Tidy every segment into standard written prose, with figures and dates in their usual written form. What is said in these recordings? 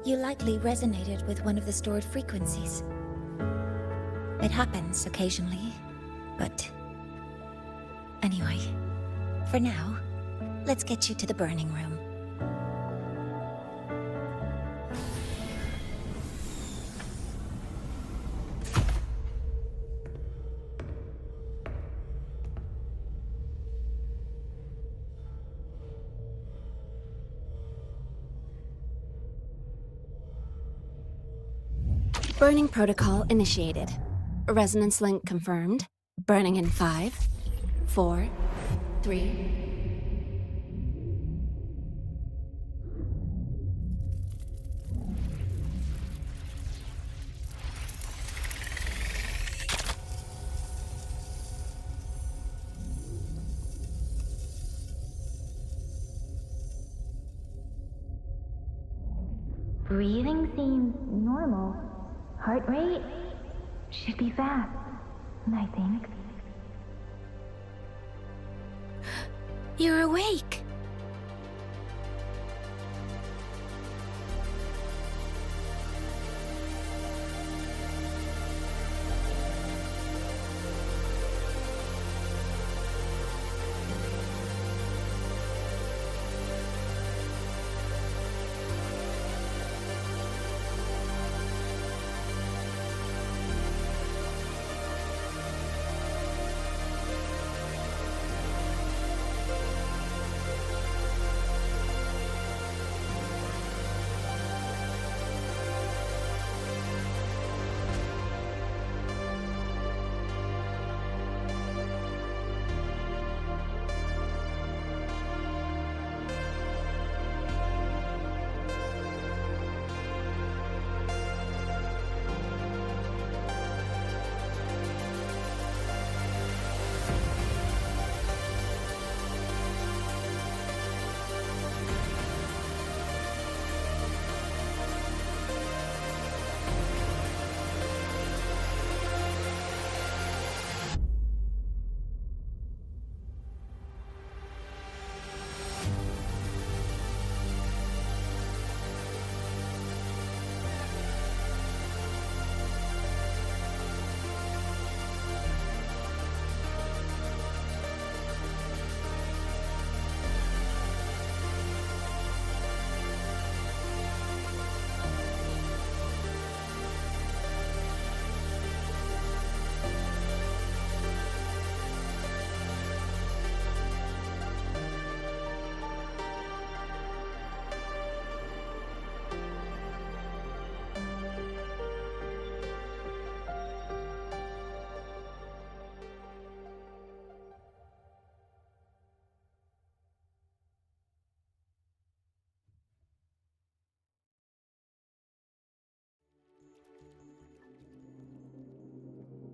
You likely resonated with one of the stored frequencies. It happens occasionally, but... Anyway, for now, let's get you to the burning room. Burning protocol initiated. Resonance link confirmed. Burning in 5, 4, 3... Breathing seems normal. Heart rate should be fast, I think. You're awake!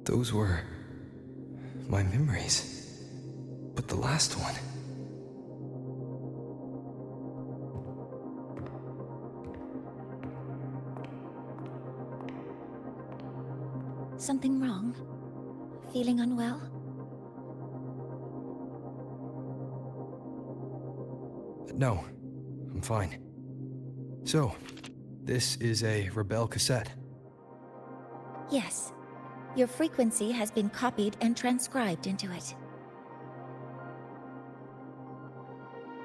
Those were my memories. But the last one... Something wrong? Feeling unwell? No, I'm fine. So, this is a Rebel cassette. Yes. Your frequency has been copied and transcribed into it.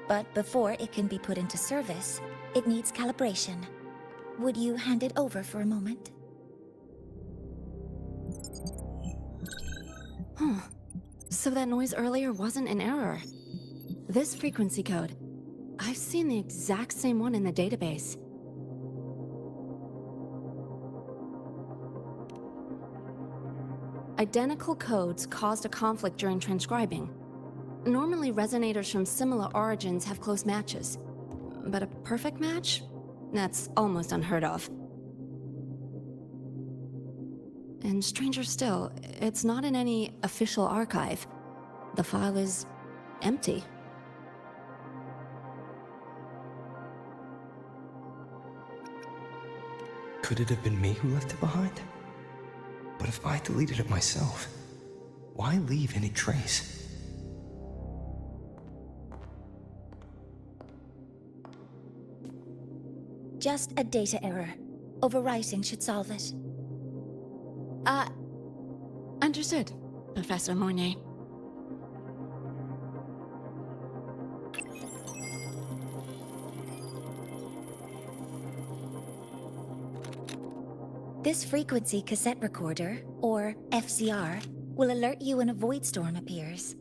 But before it can be put into service, it needs calibration. Would you hand it over for a moment? Huh. So that noise earlier wasn't an error. This frequency code, I've seen the exact same one in the database. Identical codes caused a conflict during transcribing. Normally, resonators from similar origins have close matches. But a perfect match? That's almost unheard of. And stranger still, it's not in any official archive. The file is empty. Could it have been me who left it behind? But if I deleted it myself, why leave any trace? Just a data error. Overwriting should solve it. Understood, Professor Mornay. This frequency cassette recorder, or FCR, will alert you when a void storm appears.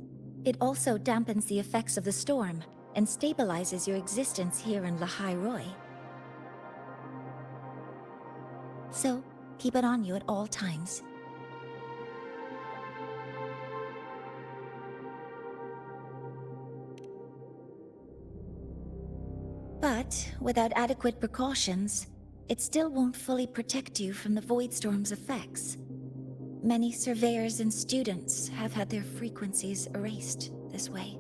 It also dampens the effects of the storm and stabilizes your existence here in Lahai-Roi. So, keep it on you at all times. But, without adequate precautions, it still won't fully protect you from the Void Storm's effects. Many surveyors and students have had their frequencies erased this way.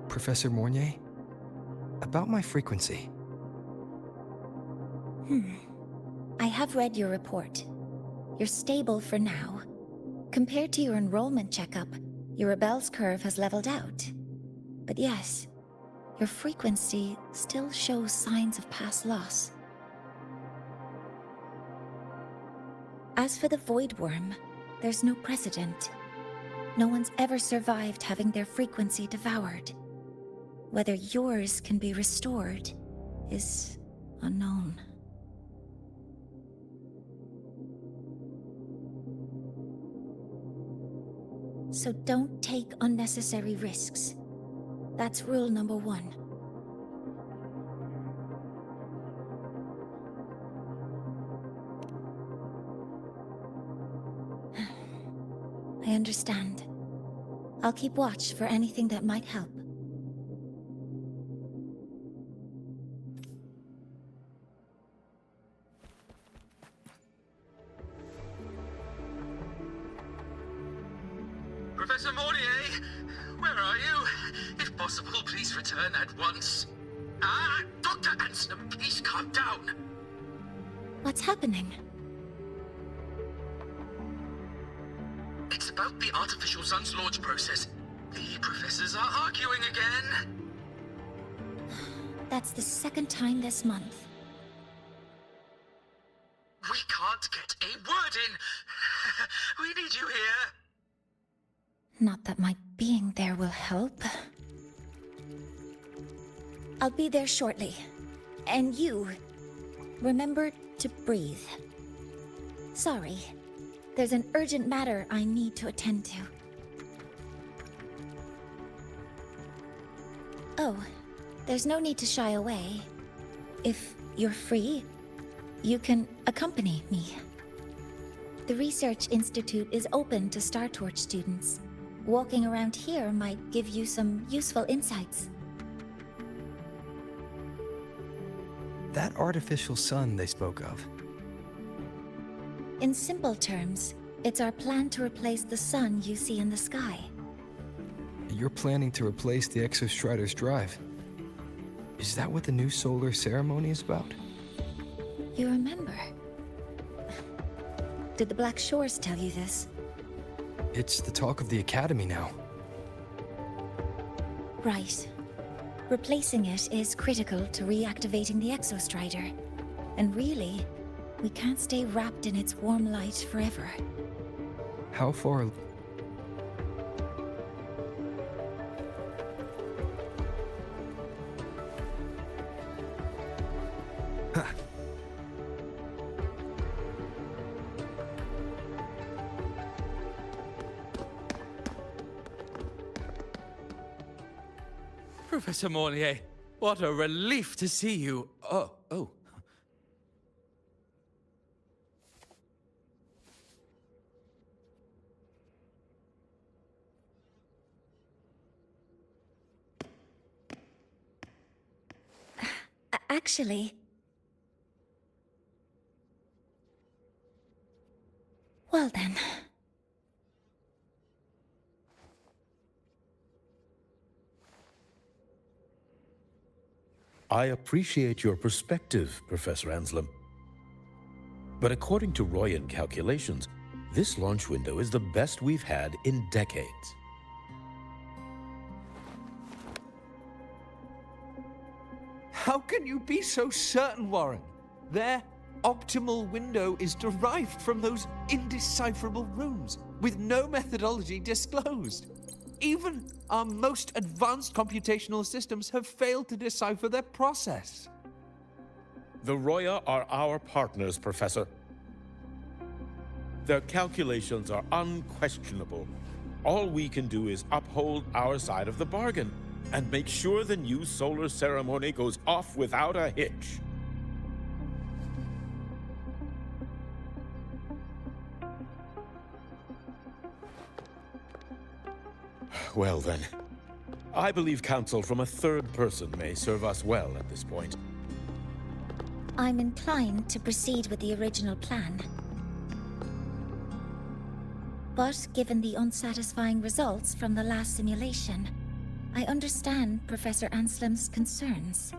Professor Mornier? About my frequency. I have read your report. You're stable for now. Compared to your enrollment checkup, your rebel's curve has leveled out. But yes, your frequency still shows signs of past loss. As for the Void Worm, there's no precedent. No one's ever survived having their frequency devoured. Whether yours can be restored is unknown. So don't take unnecessary risks. That's rule number 1. I understand. I'll keep watch for anything that might help. Professor Mornier, where are you? If possible, please return at once. Dr. Anselm, please calm down. What's happening? It's about the artificial sun's launch process. The professors are arguing again. That's the second time this month. We can't get a word in. We need you here. Not that my being there will help. I'll be there shortly. And you, remember to breathe. Sorry, there's an urgent matter I need to attend to. Oh, there's no need to shy away. If you're free, you can accompany me. The Research Institute is open to Star Torch students. Walking around here might give you some useful insights. That artificial sun they spoke of. In simple terms, it's our plan to replace the sun you see in the sky. You're planning to replace the Exostrider's drive. Is that what the new solar ceremony is about? You remember? Did the Black Shores tell you this? It's the talk of the Academy now. Right. Replacing it is critical to reactivating the Exostrider. And really, we can't stay wrapped in its warm light forever. How far... Professor Mornier, what a relief to see you. Oh. Actually... Well then... I appreciate your perspective, Professor Anselm. But according to Royan calculations, this launch window is the best we've had in decades. can you be so certain, Warren? Their optimal window is derived from those indecipherable runes, with no methodology disclosed. Even our most advanced computational systems have failed to decipher their process. The Roya are our partners, Professor. Their calculations are unquestionable. All we can do is uphold our side of the bargain and make sure the new solar ceremony goes off without a hitch. Well then, I believe counsel from a third person may serve us well at this point. I'm inclined to proceed with the original plan. But given the unsatisfying results from the last simulation, I understand Professor Anslim's concerns.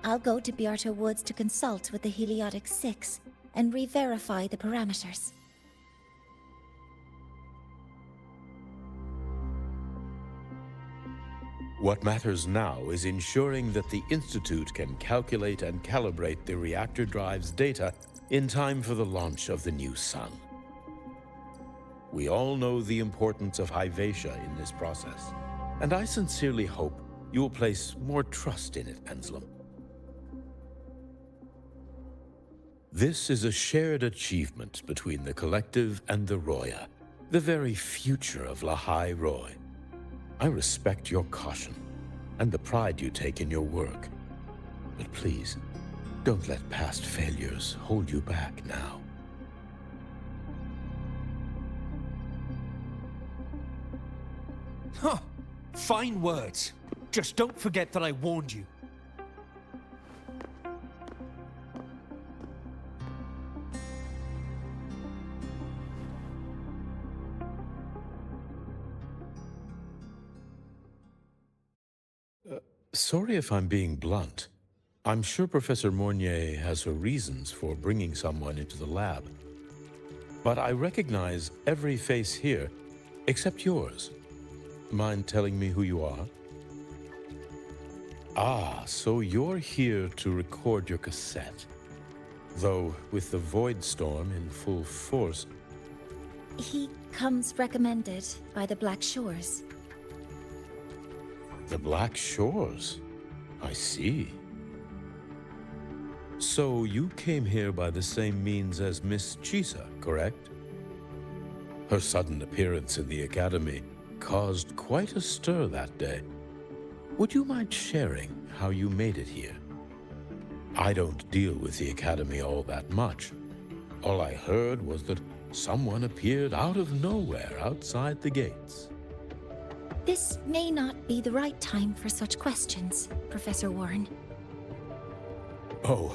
I'll go to Beata Woods to consult with the Heliotic Six and re-verify the parameters. What matters now is ensuring that the Institute can calculate and calibrate the reactor drive's data in time for the launch of the new sun. We all know the importance of Hyvatia in this process, and I sincerely hope you will place more trust in it, Anslim. This is a shared achievement between the Collective and the Roya, the very future of Lahai-Roi. I respect your caution and the pride you take in your work. But please, don't let past failures hold you back now. Huh. Fine words. Just don't forget that I warned you. Sorry if I'm being blunt. I'm sure Professor Mornier has her reasons for bringing someone into the lab. But I recognize every face here, except yours. Mind telling me who you are? Ah, so you're here to record your cassette. Though, with the Void Storm in full force... He comes recommended by the Black Shores. The Black Shores? I see. So you came here by the same means as Miss Chisa, correct? Her sudden appearance in the Academy caused quite a stir that day. Would you mind sharing how you made it here? I don't deal with the Academy all that much. All I heard was that someone appeared out of nowhere outside the gates. This may not be the right time for such questions, Professor Warren. Oh,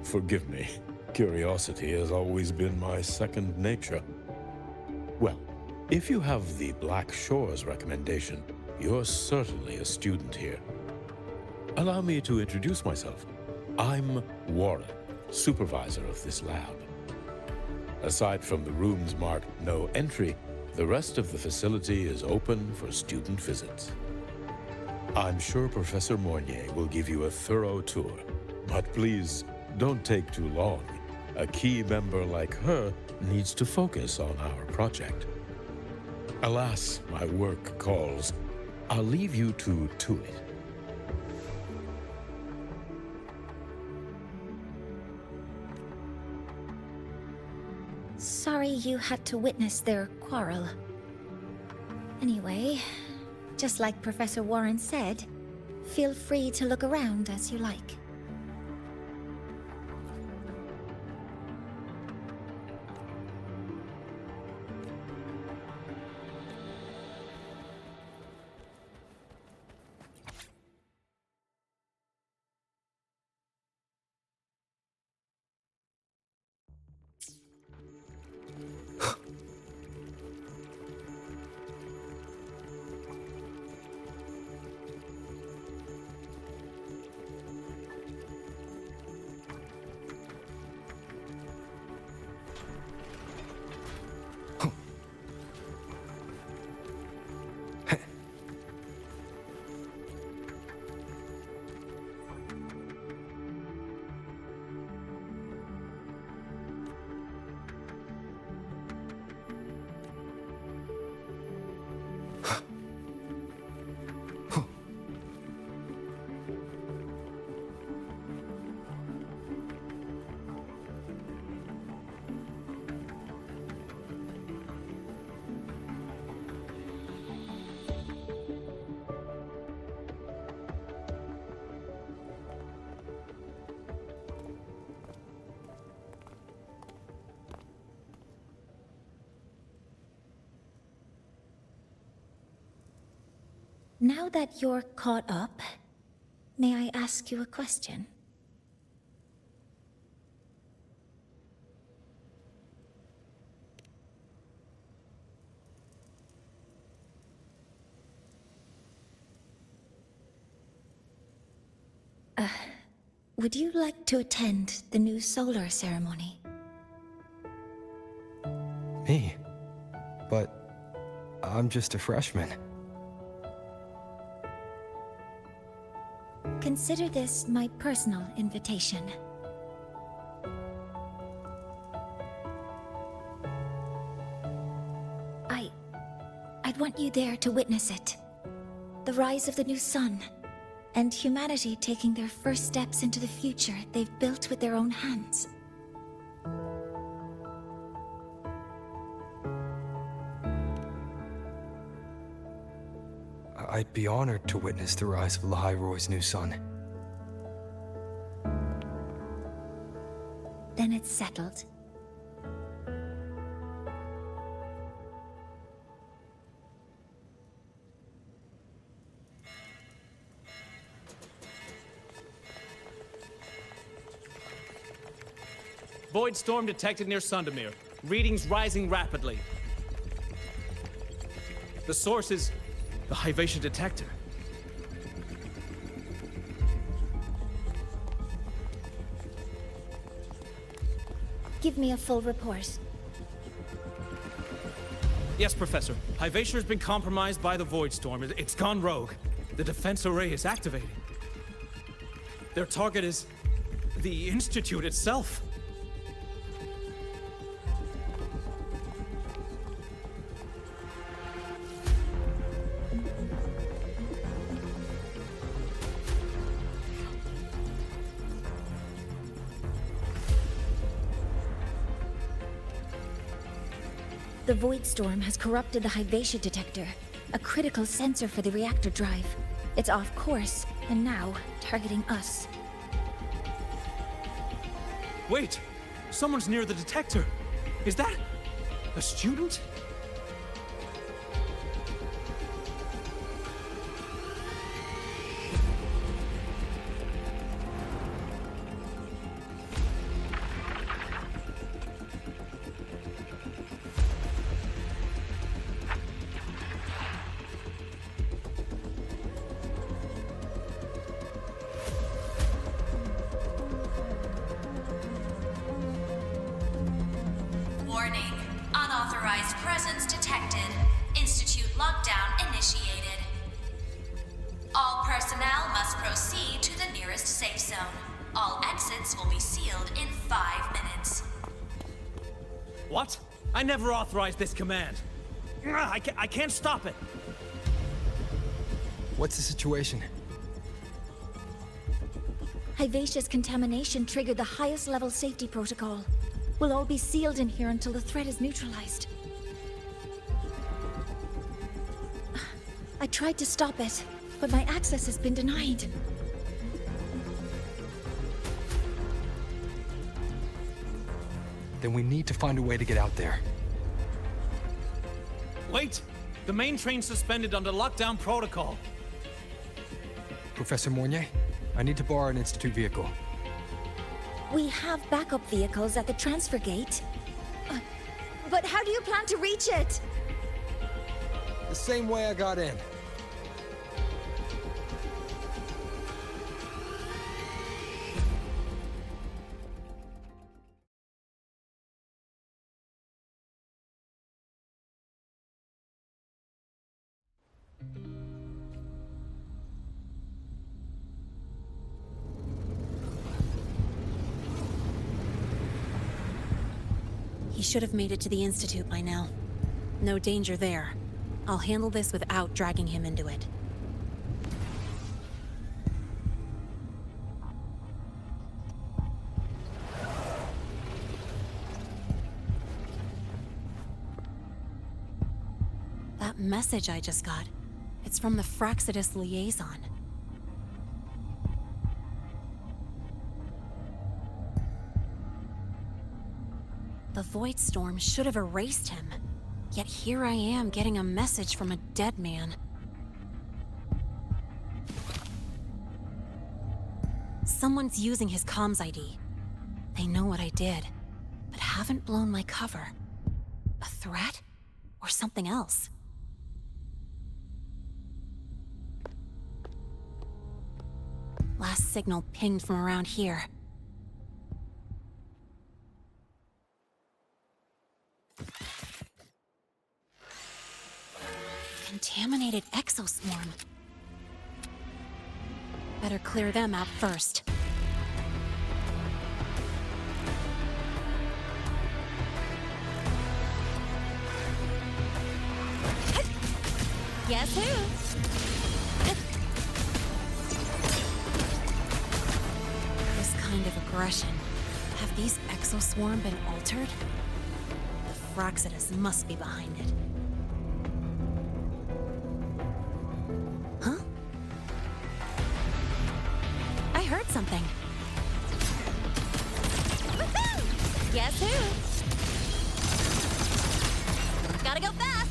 forgive me. Curiosity has always been my second nature. Well, if you have the Black Shores recommendation, you're certainly a student here. Allow me to introduce myself. I'm Warren, supervisor of this lab. Aside from the rooms marked no entry, the rest of the facility is open for student visits. I'm sure Professor Mornier will give you a thorough tour, but please don't take too long. A key member like her needs to focus on our project. Alas, my work calls. I'll leave you to it. Sorry you had to witness their quarrel. Anyway, just like Professor Warren said, feel free to look around as you like. Now that you're caught up, may I ask you a question? Would you like to attend the new solar ceremony? Me? But I'm just a freshman. Consider this my personal invitation. I'd want you there to witness it. The rise of the new sun, and humanity taking their first steps into the future they've built with their own hands. I'd be honored to witness the rise of Lahai-Roi's new sun. Then it's settled. Void storm detected near Sundermere. Readings rising rapidly. The source is the Hyvatia detector. Give me a full report. Yes, Professor. Hyvatia has been compromised by the Void Storm. It's gone rogue. The defense array is activating. Their target is the Institute itself. The Void Storm has corrupted the Hyvatia detector, a critical sensor for the reactor drive. It's off course, and now targeting us. Wait! Someone's near the detector! Is that a student? Warning. Unauthorized presence detected. Institute lockdown initiated. All personnel must proceed to the nearest safe zone. All exits will be sealed in 5 minutes. What? I never authorized this command. I can't stop it. What's the situation? Hyvatia's contamination triggered the highest level safety protocol. We'll all be sealed in here until the threat is neutralized. I tried to stop it, but my access has been denied. Then we need to find a way to get out there. Wait! The main train's suspended under lockdown protocol. Professor Mornier, I need to borrow an Institute vehicle. We have backup vehicles at the transfer gate. But how do you plan to reach it? The same way I got in. He should have made it to the Institute by now. No danger there. I'll handle this without dragging him into it. That message I just got, it's from the Fraxidus liaison. The Void Storm should have erased him. Yet here I am getting a message from a dead man. Someone's using his comms ID. They know what I did, but haven't blown my cover. A threat? Or something else? Last signal pinged from around here. Contaminated exoswarm. Better clear them out first. Guess who? This kind of aggression. Have these exoswarm been altered? The Fraxidus must be behind it. Huh? I heard something. Woohoo! Guess who? Gotta go fast!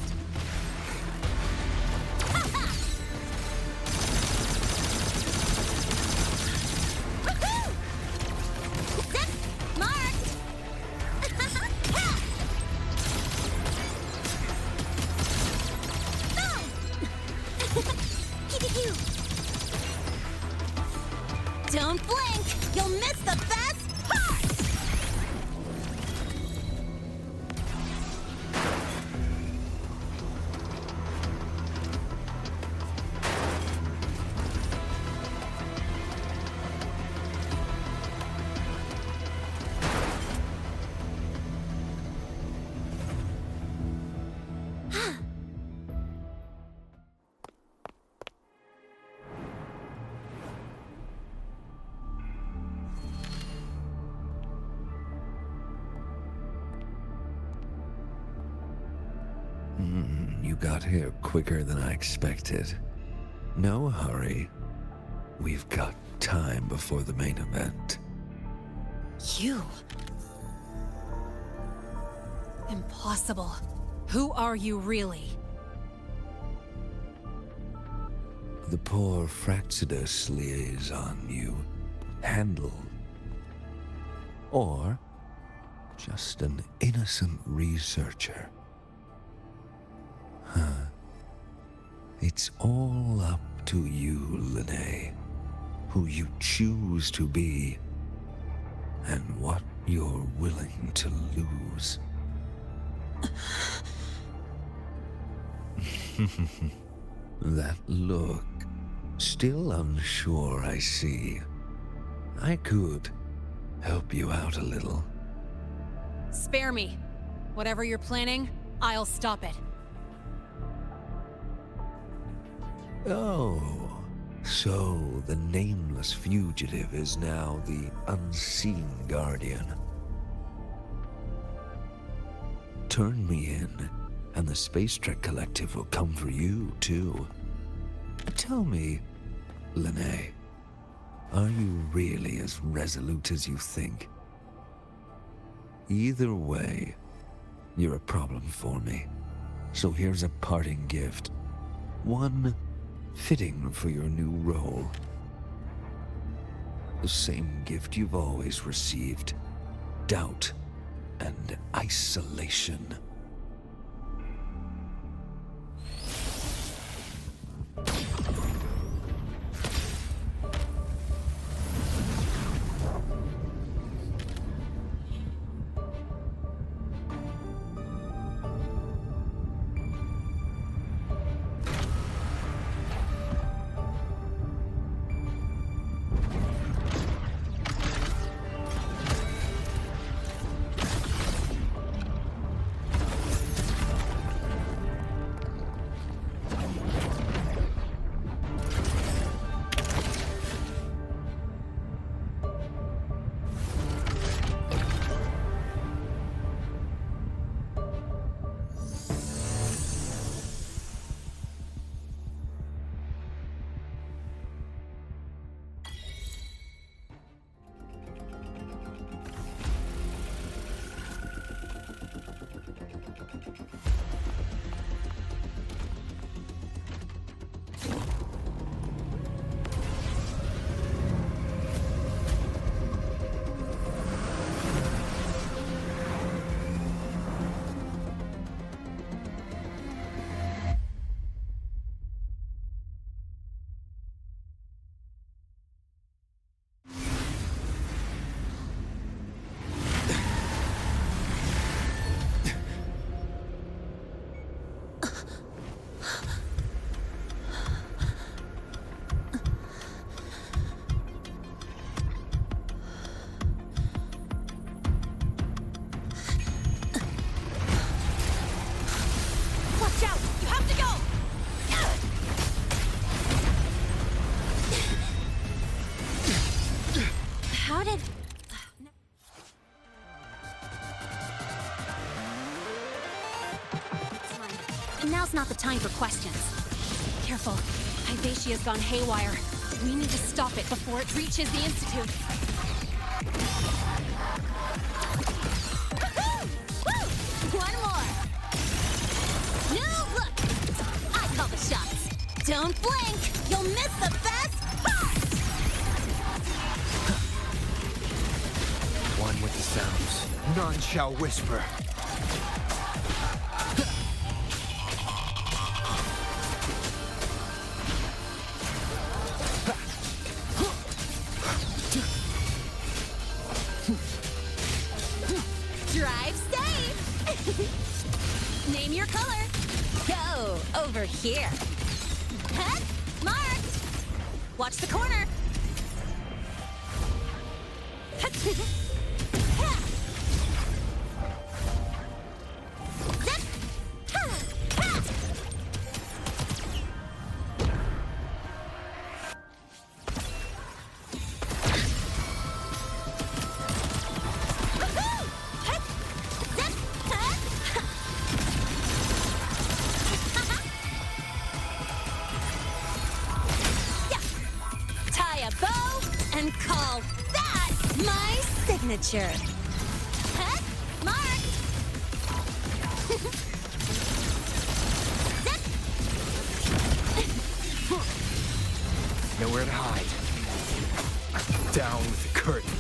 Don't blink! You'll miss the best part! You got here quicker than I expected. No hurry. We've got time before the main event. You? Impossible. Who are you really? The poor Fraxidus liaison you handled. Or just an innocent researcher. Huh. It's all up to you, Lynae. Who you choose to be, and what you're willing to lose. That look. Still unsure, I see. I could help you out a little. Spare me. Whatever you're planning, I'll stop it. Oh, so the nameless fugitive is now the unseen guardian. Turn me in, and the Space Trek Collective will come for you, too. Tell me, Lynae, are you really as resolute as you think? Either way, you're a problem for me. So here's a parting gift. One fitting for your new role. The same gift you've always received. Doubt and isolation. Now's not the time for questions. Careful. Hyvatia's gone haywire. We need to stop it before it reaches the Institute. One more. Now look! I call the shots. Don't blink! You'll miss the best part! One with the sounds. None shall whisper. Drive safe! Name your color. Go over here. Head marked. Watch the corner. Zip. Tie a bow and call that my signature. Head marked. Zip. Nowhere to hide. Down with the curtain.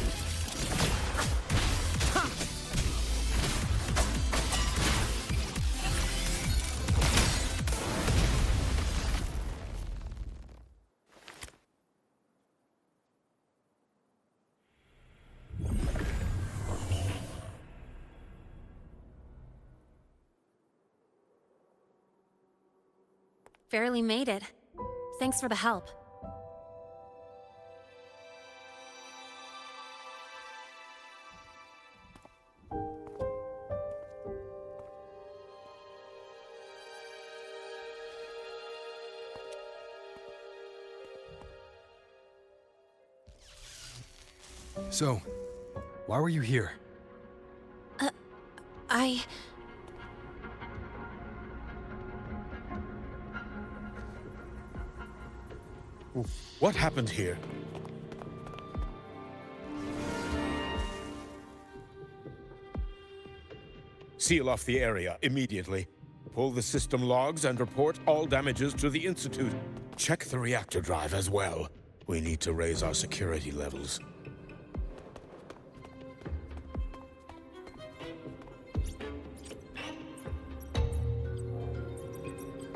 Barely made it. Thanks for the help. So, why were you here? What happened here? Seal off the area immediately. Pull the system logs and report all damages to the Institute. Check the reactor drive as well. We need to raise our security levels.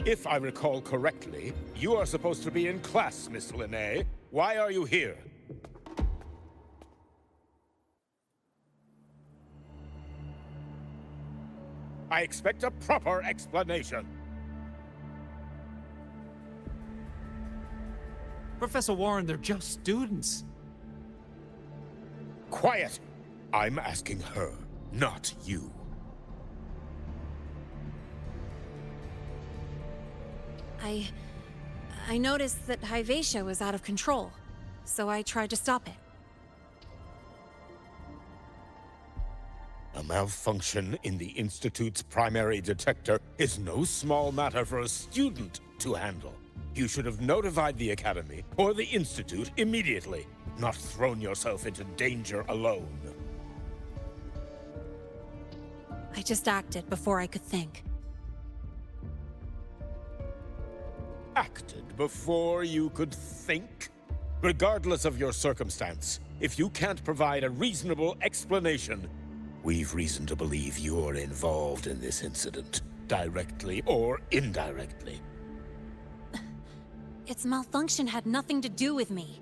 If I recall correctly, you are supposed to be in class, Miss Lynae. Why are you here? I expect a proper explanation. Professor Warren, they're just students. Quiet! I'm asking her, not you. I noticed that Hyvatia was out of control, so I tried to stop it. A malfunction in the Institute's primary detector is no small matter for a student to handle. You should have notified the Academy or the Institute immediately, not thrown yourself into danger alone. I just acted before I could think. Acted before you could think? Regardless of your circumstance, if you can't provide a reasonable explanation, we've reason to believe you're involved in this incident, directly or indirectly. Its malfunction had nothing to do with me.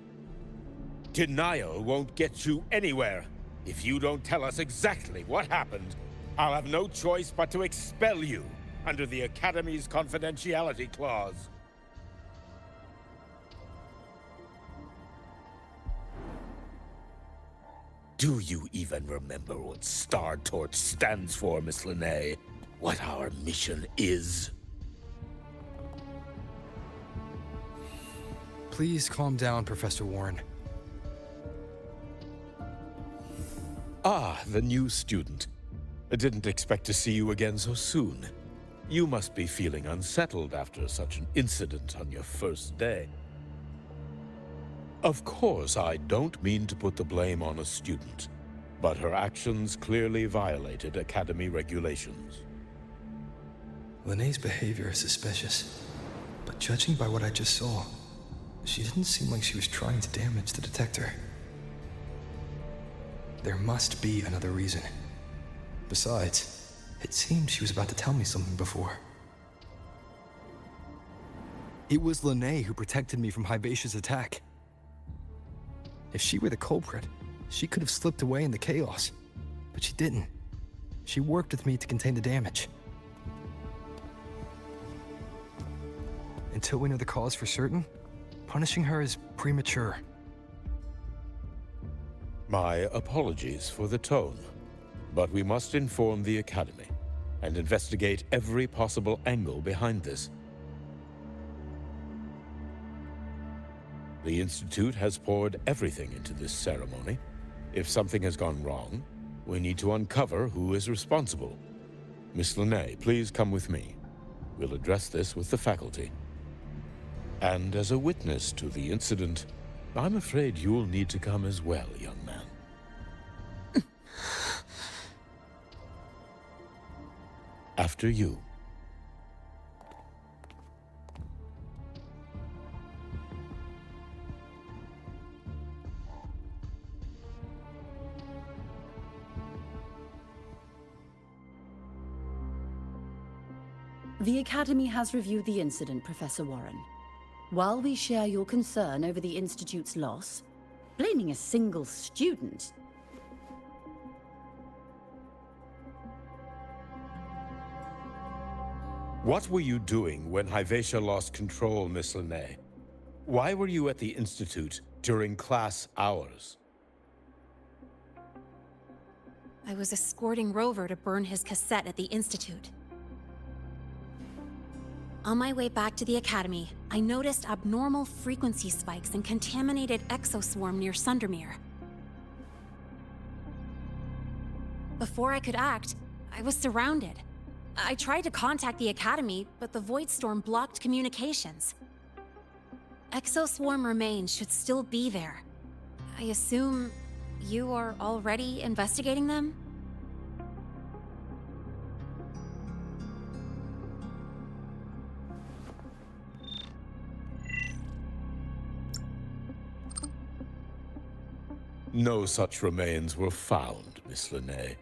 Denial won't get you anywhere. If you don't tell us exactly what happened, I'll have no choice but to expel you under the Academy's confidentiality clause. Do you even remember what Star Torch stands for, Miss Lynae? What our mission is? Please calm down, Professor Warren. Ah, the new student. I didn't expect to see you again so soon. You must be feeling unsettled after such an incident on your first day. Of course, I don't mean to put the blame on a student, but her actions clearly violated Academy regulations. Lynae's behavior is suspicious, but judging by what I just saw, she didn't seem like she was trying to damage the detector. There must be another reason. Besides, it seemed she was about to tell me something before. It was Lynae who protected me from Hibacia's attack. If she were the culprit, she could have slipped away in the chaos. But she didn't. She worked with me to contain the damage. Until we know the cause for certain, punishing her is premature. My apologies for the tone, but we must inform the Academy and investigate every possible angle behind this. The Institute has poured everything into this ceremony. If something has gone wrong, we need to uncover who is responsible. Miss Lynae, please come with me. We'll address this with the faculty. And as a witness to the incident, I'm afraid you'll need to come as well, young man. After you. The Academy has reviewed the incident, Professor Warren. While we share your concern over the Institute's loss, blaming a single student... What were you doing when Hibacia lost control, Miss Lynae? Why were you at the Institute during class hours? I was escorting Rover to burn his cassette at the Institute. On my way back to the Academy, I noticed abnormal frequency spikes and contaminated exoswarm near Sundermere. Before I could act, I was surrounded. I tried to contact the Academy, but the Void Storm blocked communications. Exoswarm remains should still be there. I assume you are already investigating them? No such remains were found, Miss Lynae.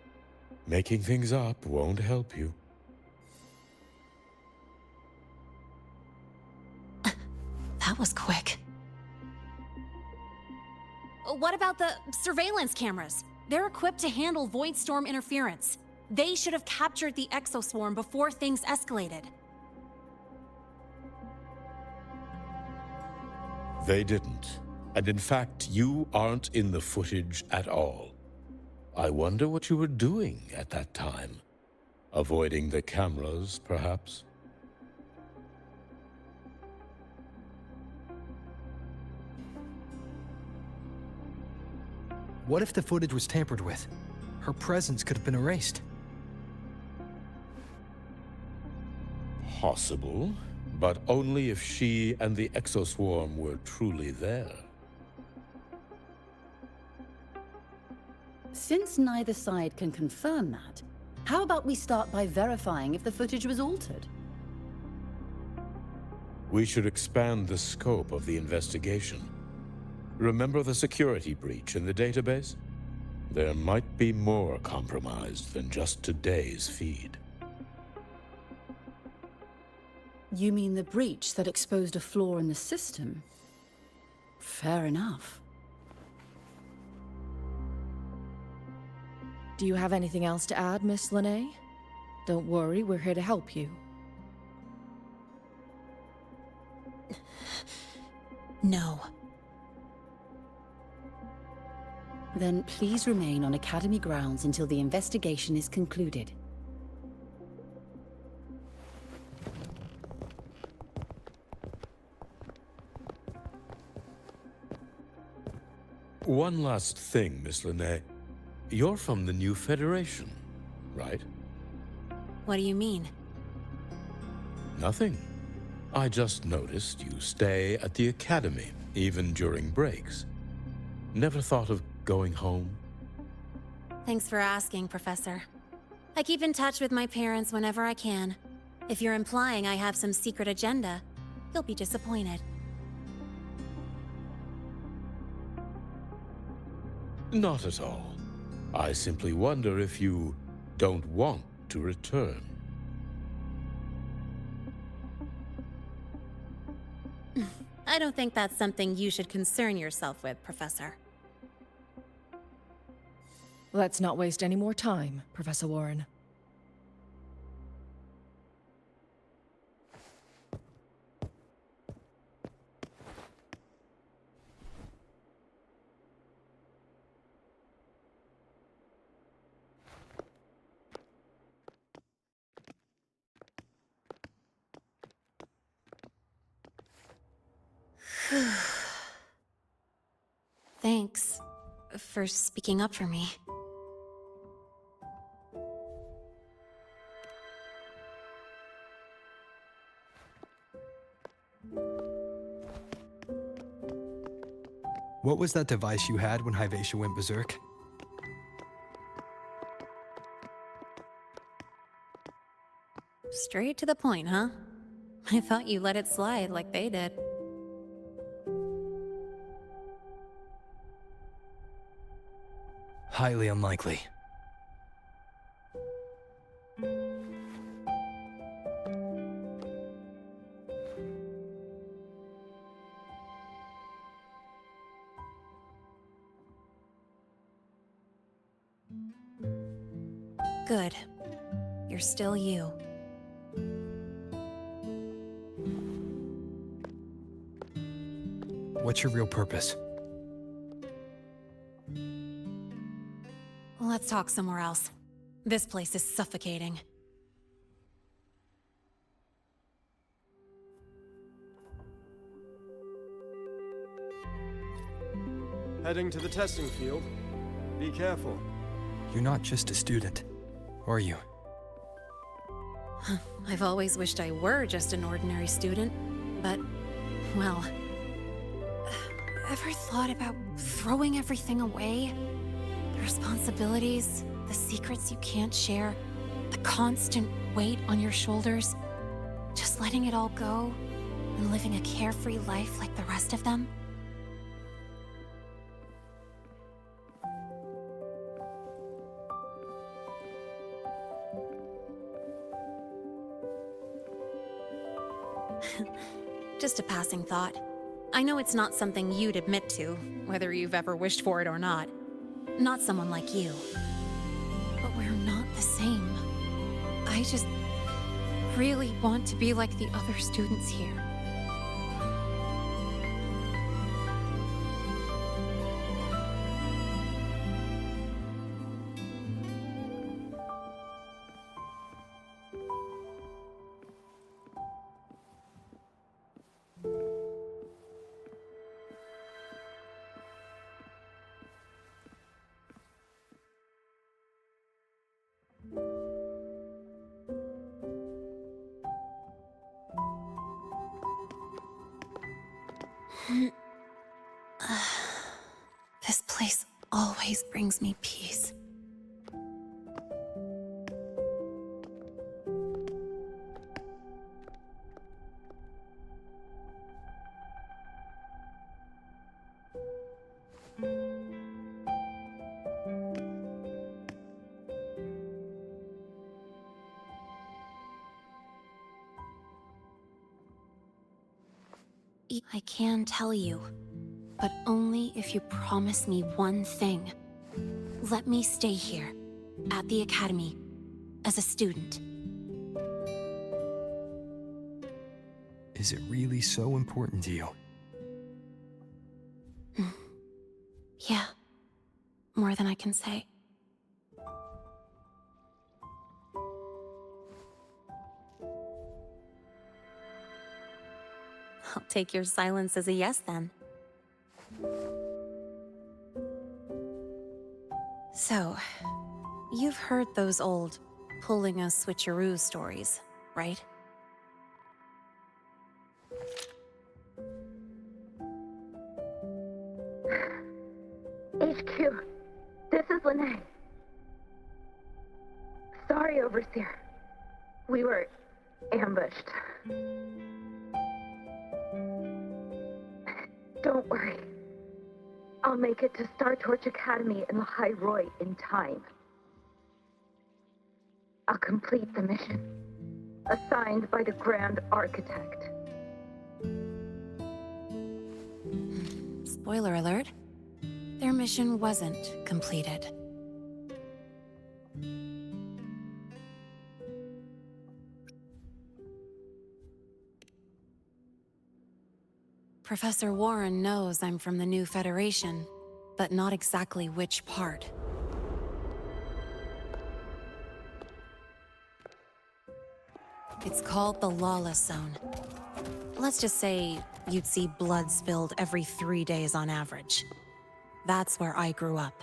Making things up won't help you. That was quick. What about the surveillance cameras? They're equipped to handle Void Storm interference. They should have captured the exoswarm before things escalated. They didn't. And in fact, you aren't in the footage at all. I wonder what you were doing at that time. Avoiding the cameras, perhaps? What if the footage was tampered with? Her presence could have been erased. Possible, but only if she and the exoswarm were truly there. Since neither side can confirm that, how about we start by verifying if the footage was altered? We should expand the scope of the investigation. Remember the security breach in the database? There might be more compromised than just today's feed. You mean the breach that exposed a flaw in the system? Fair enough. Do you have anything else to add, Miss Lynae? Don't worry, we're here to help you. No. Then please remain on Academy grounds until the investigation is concluded. One last thing, Miss Lynae. You're from the new Federation, right? What do you mean? Nothing. I just noticed you stay at the academy, even during breaks. Never thought of going home? Thanks for asking, Professor. I keep in touch with my parents whenever I can. If you're implying I have some secret agenda, you'll be disappointed. Not at all. I simply wonder if you don't want to return. I don't think that's something you should concern yourself with, Professor. Let's not waste any more time, Professor Warren. Thanks for speaking up for me. What was that device you had when Hyvatia went berserk? Straight to the point, huh? I thought you let it slide like they did. Highly unlikely. Good. You're still you. What's your real purpose? Let's talk somewhere else. This place is suffocating. Heading to the testing field. Be careful. You're not just a student, are you? I've always wished I were just an ordinary student, but, well... Ever thought about throwing everything away? The responsibilities, the secrets you can't share, the constant weight on your shoulders. Just letting it all go and living a carefree life like the rest of them? Just a passing thought. I know it's not something you'd admit to, whether you've ever wished for it or not. Not someone like you. But we're not the same. I just really want to be like the other students here. This place always brings me peace. I can tell you, but only if you promise me one thing. Let me stay here, at the academy, as a student. Is it really so important to you? Yeah, more than I can say. I'll take your silence as a yes, then. So, you've heard those old pulling a switcheroo stories, right? HQ, this is Lynae. Sorry, Overseer. We were ambushed. Don't worry. I'll make it to Star Torch Academy in Lahai-Roi in time. I'll complete the mission, assigned by the Grand Architect. Spoiler alert. Their mission wasn't completed. Professor Warren knows I'm from the new Federation, but not exactly which part. It's called the Lawless Zone. Let's just say you'd see blood spilled every 3 days on average. That's where I grew up.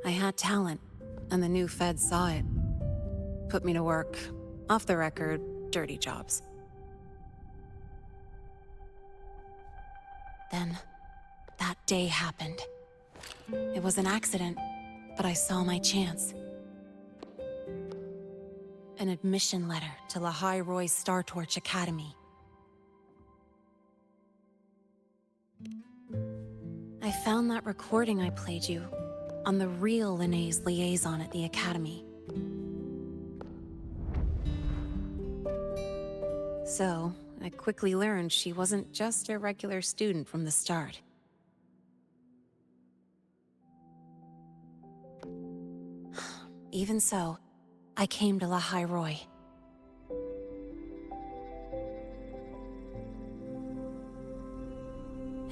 I had talent, and the new feds saw it. Put me to work, off the record, dirty jobs. Then, that day happened. It was an accident, but I saw my chance. An admission letter to Lahai-Roi's Star Torch Academy. I found that recording I played you on the real Lynae's liaison at the Academy. So, I quickly learned she wasn't just a regular student from the start. Even so, I came to Lahai-Roi.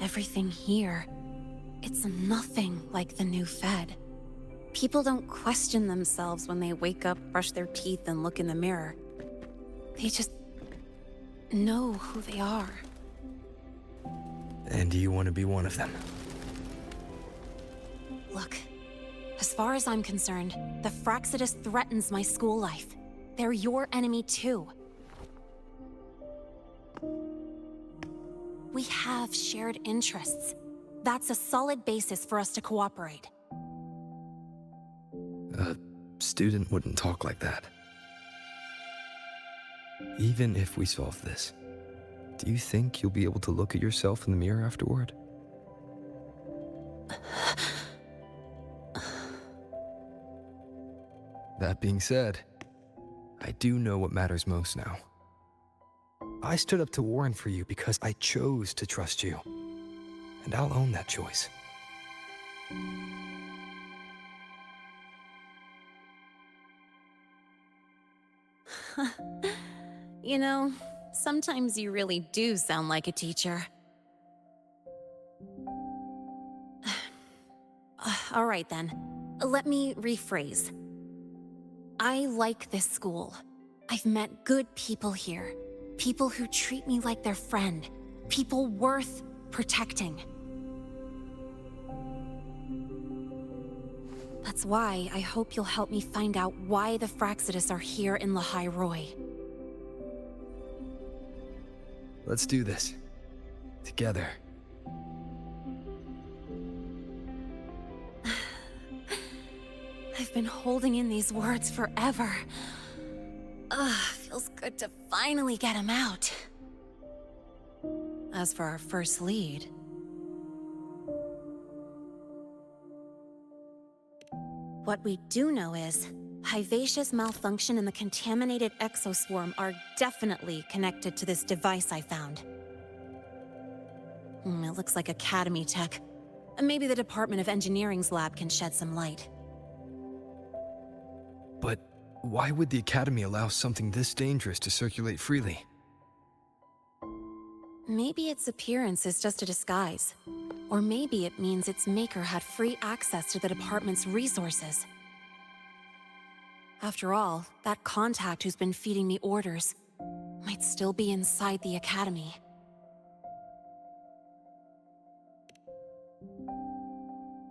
Everything here, it's nothing like the new Fed. People don't question themselves when they wake up, brush their teeth, and look in the mirror. They just know who they are. And do you want to be one of them? Look, as far as I'm concerned, the Fraxidus threatens my school life. They're your enemy too. We have shared interests. That's a solid basis for us to cooperate. A student wouldn't talk like that. Even if we solve this, do you think you'll be able to look at yourself in the mirror afterward? That being said, I do know what matters most now. I stood up to Warren for you because I chose to trust you. And I'll own that choice. You know, sometimes you really do sound like a teacher. All right then, let me rephrase. I like this school. I've met good people here. People who treat me like their friend. People worth protecting. That's why I hope you'll help me find out why the Fraxidus are here in Lahai-Roi. Let's do this. Together. I've been holding in these words forever. Feels good to finally get them out. As for our first lead... What we do know is, Hivacia's malfunction and the contaminated exoswarm are definitely connected to this device I found. It looks like Academy tech. Maybe the Department of Engineering's lab can shed some light. But why would the Academy allow something this dangerous to circulate freely? Maybe its appearance is just a disguise. Or maybe it means its maker had free access to the department's resources. After all, that contact who's been feeding me orders might still be inside the Academy.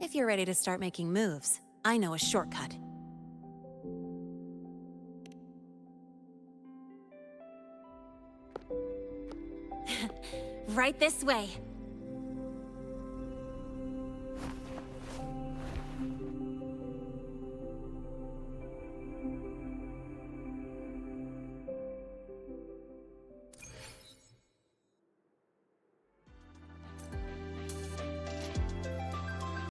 If you're ready to start making moves, I know a shortcut. Right this way.